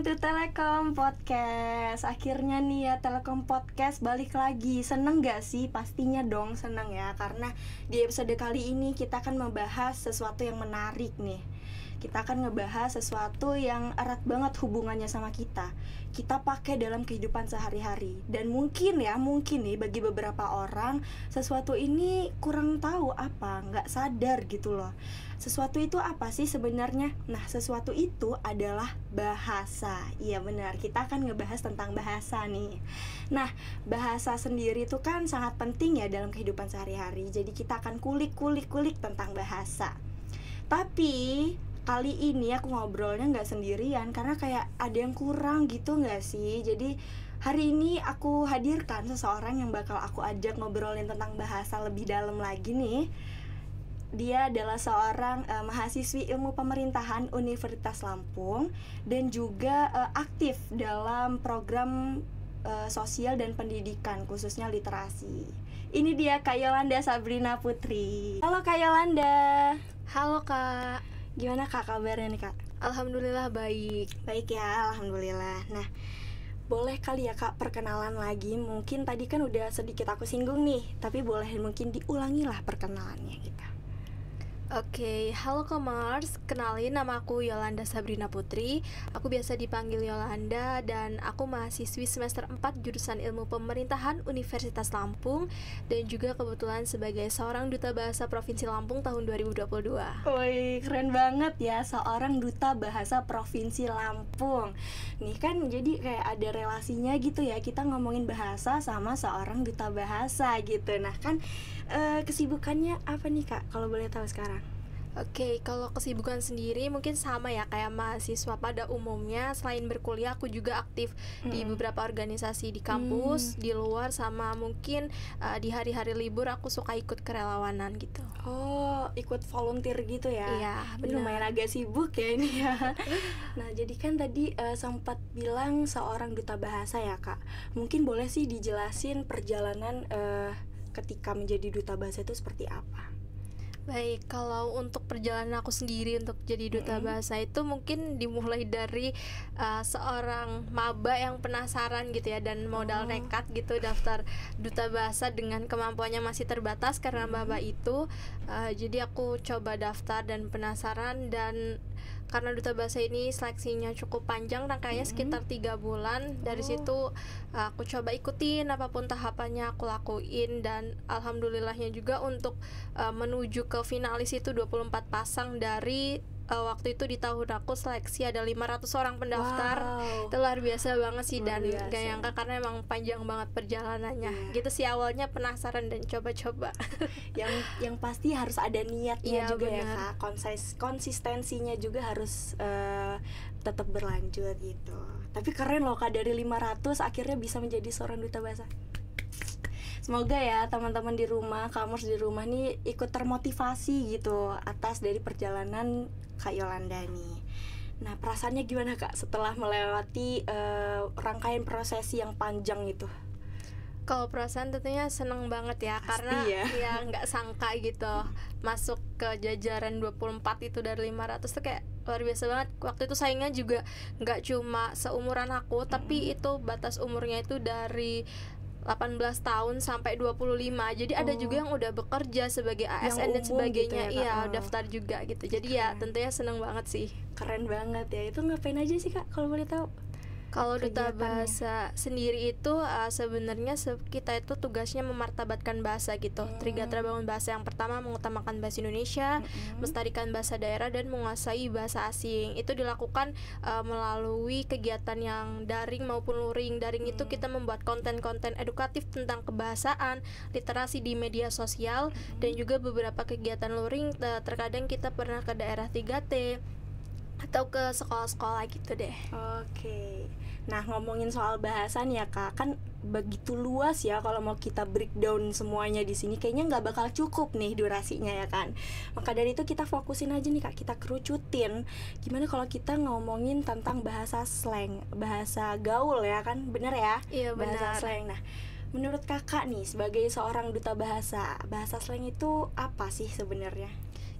to Telekom Podcast. Akhirnya nih ya Telekom Podcast balik lagi. Seneng gak sih? Pastinya dong seneng ya. Karena di episode kali ini kita akan membahas sesuatu yang menarik nih. Kita akan ngebahas sesuatu yang erat banget hubungannya sama kita. Kita pakai dalam kehidupan sehari-hari. Dan mungkin nih bagi beberapa orang sesuatu ini kurang tahu apa, nggak sadar gitu loh. Sesuatu itu apa sih sebenarnya? Nah, sesuatu itu adalah bahasa. Iya benar, kita akan ngebahas tentang bahasa nih. Nah, bahasa sendiri itu kan sangat penting ya dalam kehidupan sehari-hari. Jadi kita akan kulik tentang bahasa. Tapi kali ini aku ngobrolnya nggak sendirian karena kayak ada yang kurang gitu nggak sih. Jadi hari ini aku hadirkan seseorang yang bakal aku ajak ngobrolin tentang bahasa lebih dalam lagi nih. Dia adalah seorang mahasiswi ilmu pemerintahan Universitas Lampung dan juga aktif dalam program sosial dan pendidikan khususnya literasi. Ini dia Kak Yolanda Sabrina Putri. Halo Kak Yolanda. Halo Kak. Gimana Kak kabarnya nih Kak? Alhamdulillah baik. Baik ya, alhamdulillah. Nah, boleh kali ya Kak perkenalan lagi. Mungkin tadi kan udah sedikit aku singgung nih, tapi boleh mungkin diulangi lah perkenalannya kita. Oke, halo Komers, kenalin nama aku Yolanda Sabrina Putri. Aku biasa dipanggil Yolanda dan aku mahasiswi semester 4 jurusan Ilmu Pemerintahan Universitas Lampung dan juga kebetulan sebagai seorang duta bahasa Provinsi Lampung tahun 2022. Woi, keren banget ya, seorang duta bahasa Provinsi Lampung. Nih kan jadi kayak ada relasinya gitu ya, kita ngomongin bahasa sama seorang duta bahasa gitu. Nah kan kesibukannya apa nih Kak, kalau boleh tahu sekarang? Oke, kalau kesibukan sendiri mungkin sama ya kayak mahasiswa pada umumnya. Selain berkuliah, aku juga aktif di beberapa organisasi di kampus, di luar, sama mungkin di hari-hari libur aku suka ikut kerelawanan gitu. Oh, ikut volunteer gitu ya? Iya, benar. Lumayan agak sibuk ya ini ya. Nah, jadi kan tadi sempat bilang seorang duta bahasa ya Kak. Mungkin boleh sih dijelasin perjalanan ketika menjadi duta bahasa itu seperti apa? Baik, kalau untuk perjalanan aku sendiri untuk jadi duta bahasa itu mungkin dimulai dari seorang maba yang penasaran gitu ya, dan modal nekat gitu daftar duta bahasa dengan kemampuannya masih terbatas karena maba itu. Jadi aku coba daftar dan penasaran, dan karena duta bahasa ini seleksinya cukup panjang, rangkaiannya sekitar 3 bulan. Dari situ aku coba ikutin apapun tahapannya, aku lakuin, dan alhamdulillahnya juga untuk menuju ke finalis itu 24 pasang dari waktu itu di tahun aku seleksi ada 500 orang pendaftar. Wow. Itu luar biasa banget sih, Luar dan biasa. gak nyangka karena emang panjang banget perjalanannya. Gitu sih, awalnya penasaran dan coba-coba. yang pasti harus ada niatnya Iya, juga benar. ya Kak. Konsistensinya juga harus tetap berlanjut gitu. Tapi keren loh Kak, dari 500 akhirnya bisa menjadi seorang duta bahasa. Semoga ya teman-teman di rumah, kamers di rumah nih ikut termotivasi gitu atas dari perjalanan Kak Yolanda nih. Nah, perasaannya gimana Kak setelah melewati rangkaian prosesi yang panjang itu? Kalau perasaan tentunya seneng banget ya. Pasti karena ya. nggak sangka gitu masuk ke jajaran 24 itu dari 500 tuh kayak luar biasa banget. Waktu itu saingnya juga nggak cuma seumuran aku, tapi itu batas umurnya itu dari 18 tahun sampai 25. Jadi ada juga yang udah bekerja sebagai ASN dan umum gitu sebagainya. ya, Kak? Iya, Oh. daftar juga gitu. Jadi ya tentunya seneng banget sih. Keren banget ya. Itu ngapain aja sih Kak kalau boleh tahu? Kalau duta Kegiatannya. bahasa sendiri itu sebenarnya kita itu tugasnya memartabatkan bahasa gitu. Trigatra bangun bahasa yang pertama mengutamakan bahasa Indonesia, melestarikan bahasa daerah, dan menguasai bahasa asing. Itu dilakukan melalui kegiatan yang daring maupun luring. Daring itu kita membuat konten-konten edukatif tentang kebahasaan, literasi di media sosial, dan juga beberapa kegiatan luring. Terkadang kita pernah ke daerah 3T atau ke sekolah-sekolah gitu deh. Oke. Nah, ngomongin soal bahasan ya Kak, kan begitu luas ya kalau mau kita breakdown semuanya di sini, kayaknya nggak bakal cukup nih durasinya ya kan. Maka dari itu kita fokusin aja nih Kak, kita kerucutin. Gimana kalau kita ngomongin tentang bahasa slang, bahasa gaul ya kan, bener ya? Iya, Bahasa benar. slang. Nah, menurut Kakak nih sebagai seorang duta bahasa, bahasa slang itu apa sih sebenarnya?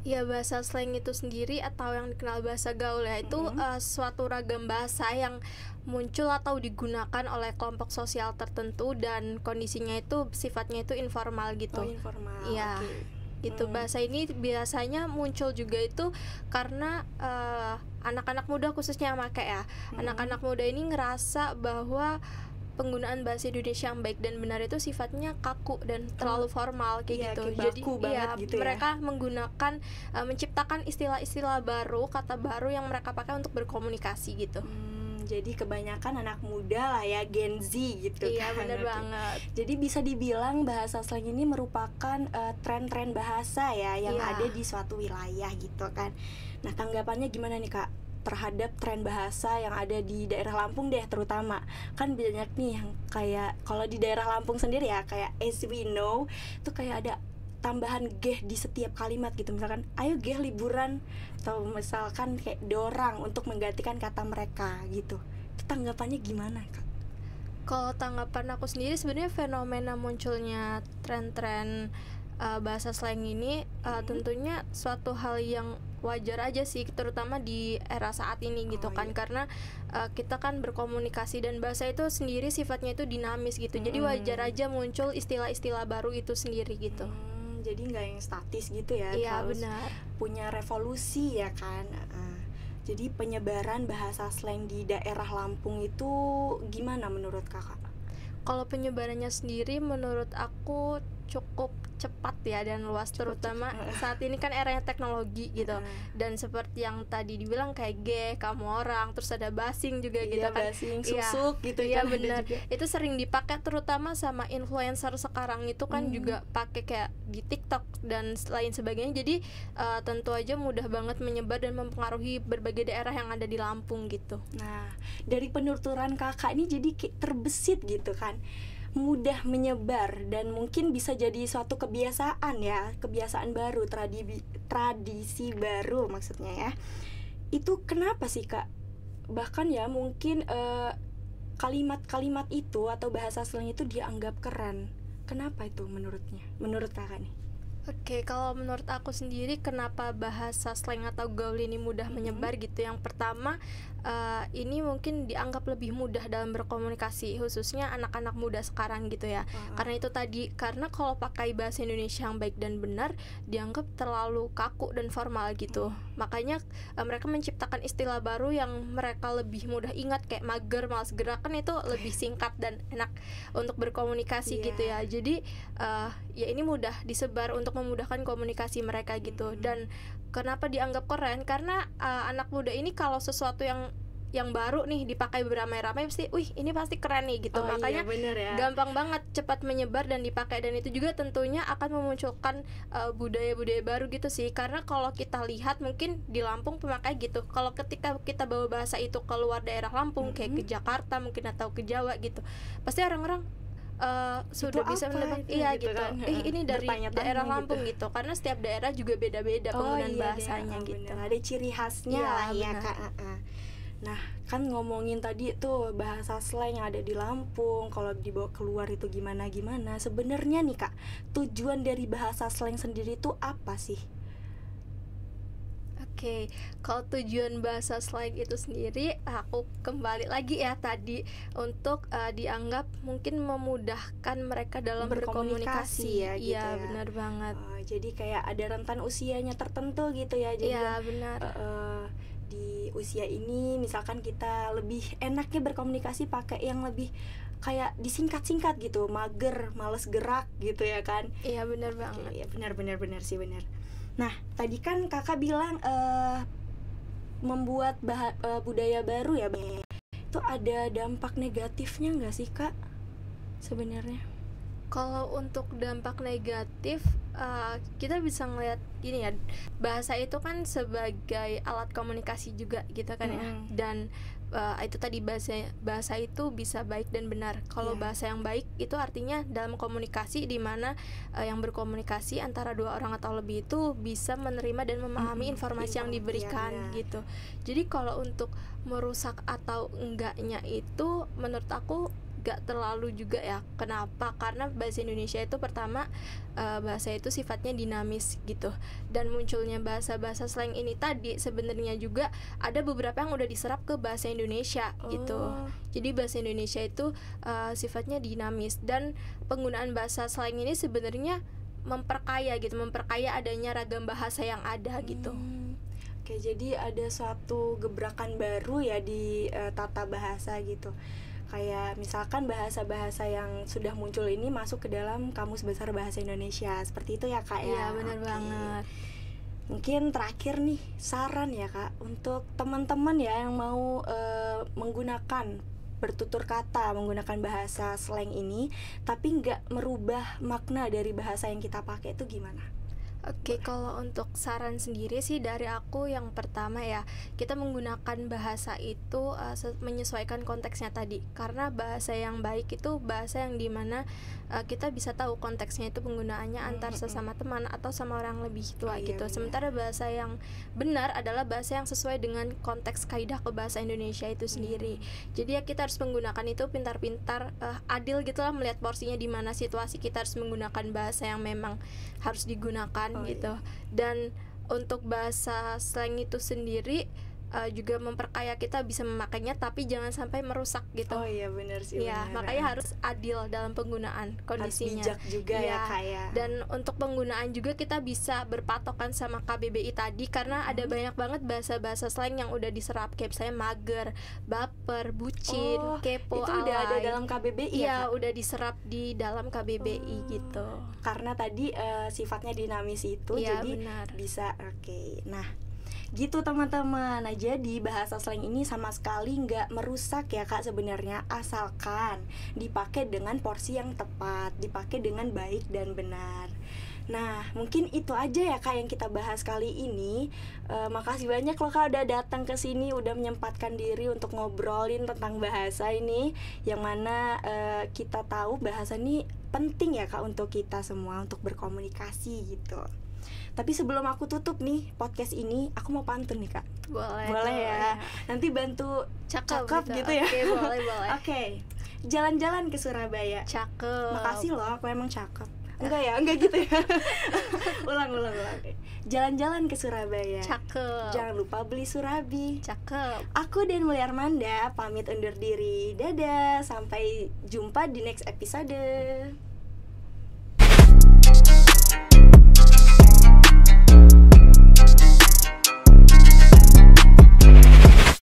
Ya, bahasa slang itu sendiri atau yang dikenal bahasa gaul ya itu suatu ragam bahasa yang muncul atau digunakan oleh kelompok sosial tertentu dan kondisinya itu sifatnya itu informal gitu. Oh, informal. Iya. Itu bahasa ini biasanya muncul juga itu karena anak-anak muda khususnya yang pakai ya. Anak-anak muda ini ngerasa bahwa penggunaan bahasa Indonesia yang baik dan benar itu sifatnya kaku dan terlalu formal kayak gitu. Jadi gitu mereka menggunakan menciptakan istilah-istilah baru, kata baru yang mereka pakai untuk berkomunikasi gitu. Jadi kebanyakan anak muda lah ya, Gen Z gitu. Iya, benar banget. Jadi bisa dibilang bahasa slang ini merupakan tren-tren bahasa ya yang ada di suatu wilayah gitu kan. Nah, tanggapannya gimana nih Kak terhadap tren bahasa yang ada di daerah Lampung deh terutama? Kan banyak nih yang kayak kalau di daerah Lampung sendiri ya, kayak as we know tuh kayak ada tambahan geh di setiap kalimat gitu. Misalkan ayo geh liburan, atau misalkan kayak dorang untuk menggantikan kata mereka gitu. Itu tanggapannya gimana Kak? Kalau tanggapan aku sendiri sebenarnya fenomena munculnya tren-tren bahasa slang ini tentunya suatu hal yang wajar aja sih, terutama di era saat ini gitu kan. Karena kita kan berkomunikasi dan bahasa itu sendiri sifatnya itu dinamis gitu. Jadi wajar aja muncul istilah-istilah baru itu sendiri gitu. Jadi nggak yang statis gitu ya. Iya, benar. Punya revolusi ya kan. Jadi penyebaran bahasa slang di daerah Lampung itu gimana menurut Kakak? Kalau penyebarannya sendiri menurut aku cukup cepat ya dan luas, terutama saat ini kan eranya teknologi gitu. Dan seperti yang tadi dibilang kayak kamu orang, terus ada basing juga gitu kan. Basing, susuk gitu kan. Iya, benar. Itu sering dipakai terutama sama influencer sekarang itu kan juga pakai kayak di TikTok dan lain sebagainya. Jadi tentu aja mudah banget menyebar dan mempengaruhi berbagai daerah yang ada di Lampung gitu. Nah, dari penuturan Kakak ini jadi terbesit gitu kan, mudah menyebar dan mungkin bisa jadi suatu kebiasaan ya, kebiasaan baru, tradisi baru maksudnya ya. Itu kenapa sih Kak? Bahkan ya mungkin kalimat-kalimat itu atau bahasa slang itu dianggap keren. Kenapa itu menurut Kakak nih? Oke, kalau menurut aku sendiri kenapa bahasa slang atau gaul ini mudah menyebar gitu. Yang pertama, ini mungkin dianggap lebih mudah dalam berkomunikasi, khususnya anak-anak muda sekarang gitu ya. Karena itu tadi, karena kalau pakai bahasa Indonesia yang baik dan benar dianggap terlalu kaku dan formal gitu. Makanya mereka menciptakan istilah baru yang mereka lebih mudah ingat, kayak mager, malas gerak, kan itu lebih singkat dan enak untuk berkomunikasi gitu ya. Jadi ya ini mudah disebar untuk memudahkan komunikasi mereka gitu. Dan kenapa dianggap keren? Karena anak muda ini kalau sesuatu yang baru nih dipakai beramai-ramai pasti, ini pasti keren nih gitu. Makanya gampang banget cepat menyebar dan dipakai, dan itu juga tentunya akan memunculkan budaya-budaya baru gitu sih. Karena kalau kita lihat mungkin di Lampung pemakai gitu. Kalau ketika kita bawa bahasa itu keluar daerah Lampung kayak ke Jakarta mungkin atau ke Jawa gitu, pasti orang-orang sudah bisa menebak gitu kan? Ini dari daerah Lampung gitu. Karena setiap daerah juga beda-beda penggunaan bahasanya gitu. Ada ciri khasnya lah ya Kak. Nah, kan ngomongin tadi tuh bahasa slang yang ada di Lampung, kalau dibawa keluar itu gimana. Sebenarnya nih Kak, tujuan dari bahasa slang sendiri itu apa sih? Oke, kalau tujuan bahasa slang itu sendiri, aku kembali lagi ya tadi untuk dianggap mungkin memudahkan mereka dalam berkomunikasi ya, gitu ya. Benar banget. Jadi kayak ada rentan usianya tertentu gitu ya. Jadi benar. Di usia ini misalkan kita lebih enaknya berkomunikasi pakai yang lebih kayak disingkat-singkat gitu, mager, males gerak gitu ya kan. Iya, benar banget. Iya, benar sih, benar. Nah, tadi kan Kakak bilang membuat budaya baru ya, itu ada dampak negatifnya nggak sih Kak sebenarnya? Kalau untuk dampak negatif, kita bisa ngeliat gini ya, bahasa itu kan sebagai alat komunikasi juga gitu kan ya. Dan itu tadi bahasa itu bisa baik dan benar. Kalau bahasa yang baik itu artinya dalam komunikasi di mana yang berkomunikasi antara dua orang atau lebih itu bisa menerima dan memahami informasi yang diberikan gitu. Jadi kalau untuk merusak atau enggaknya itu menurut aku gak terlalu juga ya. Kenapa? Karena bahasa Indonesia itu pertama bahasa itu sifatnya dinamis gitu, dan munculnya bahasa-bahasa slang ini tadi sebenarnya juga ada beberapa yang udah diserap ke bahasa Indonesia gitu. Jadi bahasa Indonesia itu sifatnya dinamis, dan penggunaan bahasa slang ini sebenarnya memperkaya adanya ragam bahasa yang ada gitu. Oke, jadi ada suatu gebrakan baru ya di tata bahasa gitu. Kayak misalkan bahasa-bahasa yang sudah muncul ini masuk ke dalam Kamus Besar Bahasa Indonesia. Seperti itu ya, Kak ya? Iya, benar banget. Mungkin terakhir nih, saran ya, Kak, untuk teman-teman ya yang mau menggunakan bertutur kata, menggunakan bahasa slang ini tapi nggak merubah makna dari bahasa yang kita pakai, itu gimana? Oke, kalau untuk saran sendiri sih dari aku, yang pertama ya, kita menggunakan bahasa itu menyesuaikan konteksnya tadi. Karena bahasa yang baik itu bahasa yang dimana kita bisa tahu konteksnya itu penggunaannya antar sesama teman atau sama orang lebih tua gitu. Benar. Sementara bahasa yang benar adalah bahasa yang sesuai dengan konteks kaidah kebahasa Indonesia itu sendiri. Jadi ya kita harus menggunakan itu pintar-pintar, adil gitu lah, melihat porsinya di mana situasi kita harus menggunakan bahasa yang memang harus digunakan gitu. Dan untuk bahasa slang itu sendiri juga memperkaya, kita bisa memakainya tapi jangan sampai merusak gitu. Oh iya, benar sih. Ya, makanya harus adil dalam penggunaan kondisinya. Harus bijak juga ya, Kak ya. Dan untuk penggunaan juga kita bisa berpatokan sama KBBI tadi, karena ada banyak banget bahasa-bahasa slang yang udah diserap, kayak misalnya mager, baper, bucin, kepo, itu udah ada dalam KBBI ya, Kak? Udah diserap di dalam KBBI gitu. Karena tadi sifatnya dinamis itu, jadi benar. bisa. Oke. Nah, gitu teman-teman. Nah, jadi bahasa slang ini sama sekali nggak merusak ya, Kak, sebenarnya, asalkan dipakai dengan porsi yang tepat, dipakai dengan baik dan benar. Nah, mungkin itu aja ya, Kak, yang kita bahas kali ini. Makasih banyak loh, Kak, udah datang ke sini, udah menyempatkan diri untuk ngobrolin tentang bahasa ini, yang mana kita tahu bahasa ini penting ya, Kak, untuk kita semua untuk berkomunikasi gitu. Tapi sebelum aku tutup nih podcast ini, aku mau pantun nih, Kak. Boleh ya. Nanti bantu cakep gitu ya. Oke, boleh. Oke. Jalan-jalan ke Surabaya. Cakep. Makasih loh, aku emang cakep. Enggak gitu ya. ulang. Jalan-jalan ke Surabaya. Cakep. Jangan lupa beli surabi. Cakep. Aku dan Mulyarmanda pamit undur diri. Dadah, sampai jumpa di next episode.